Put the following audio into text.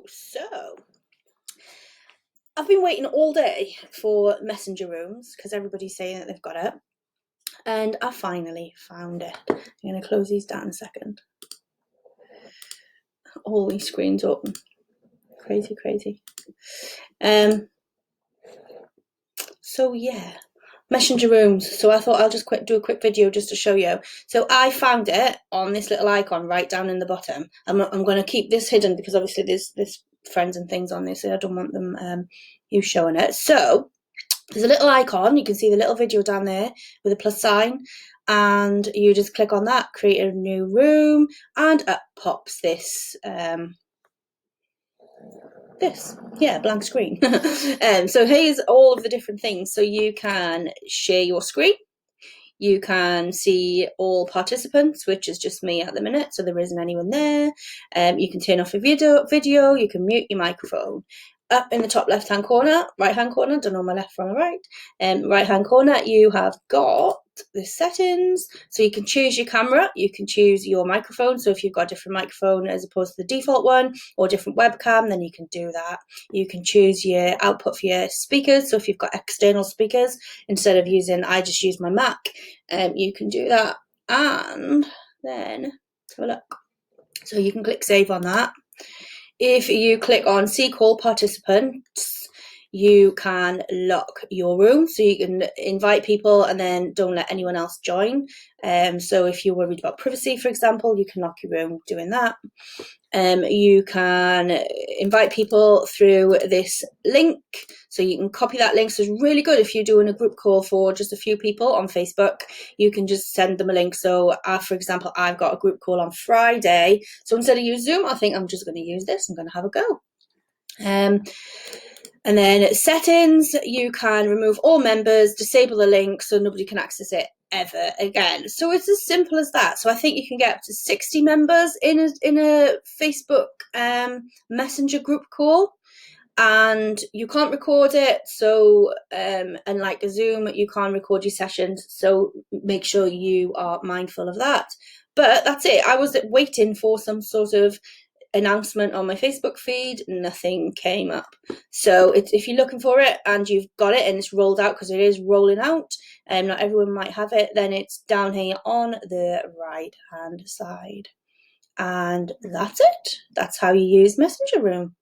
So I've been waiting all day for messenger rooms because everybody's saying that they've got it, and I finally found it. I'm going to close these down a second. All these screens open. Crazy. So yeah, messenger rooms. So I thought I'll just do a quick video just to show you. So I found it on this little icon right down in the bottom. I'm going to keep this hidden because obviously there's friends and things on this, so I don't want them you showing it. So there's a little icon. You can see the little video down there with a plus sign, and you just click on that, create a new room, and up pops this blank screen. So here's all of the different things. So you can share your screen, you can see all participants, which is just me at the minute, so there isn't anyone there. You can turn off a video, you can mute your microphone. Up in the top left hand corner, right hand corner, don't know my left from my right, right hand corner, you have got the settings. So you can choose your camera, you can choose your microphone. So if you've got a different microphone as opposed to the default one, or different webcam, then you can do that. You can choose your output for your speakers. So if you've got external speakers, instead of I just use my Mac, you can do that. And then let's have a look. So you can click save on that. If you click on see call participants, you can lock your room, so you can invite people and then don't let anyone else join. So if you're worried about privacy, for example, you can lock your room doing that. You can invite people through this link, so you can copy that link. So it's really good if you're doing a group call for just a few people on Facebook. You can just send them a link. So for example, I've got a group call on Friday, so instead of use Zoom, I think I'm just going to use this. I'm going to have a go. And then settings, you can remove all members, disable the link so nobody can access it ever again. So it's as simple as that. So I think you can get up to 60 members in a Facebook messenger group call, and you can't record it. So unlike a Zoom, you can't record your sessions, so make sure you are mindful of that. But that's it. I was waiting for some sort of announcement on my Facebook feed, nothing came up. So if you're looking for it and you've got it and it's rolled out, because it is rolling out, and not everyone might have it, then it's down here on the right hand side. And that's it. That's how you use Messenger Room.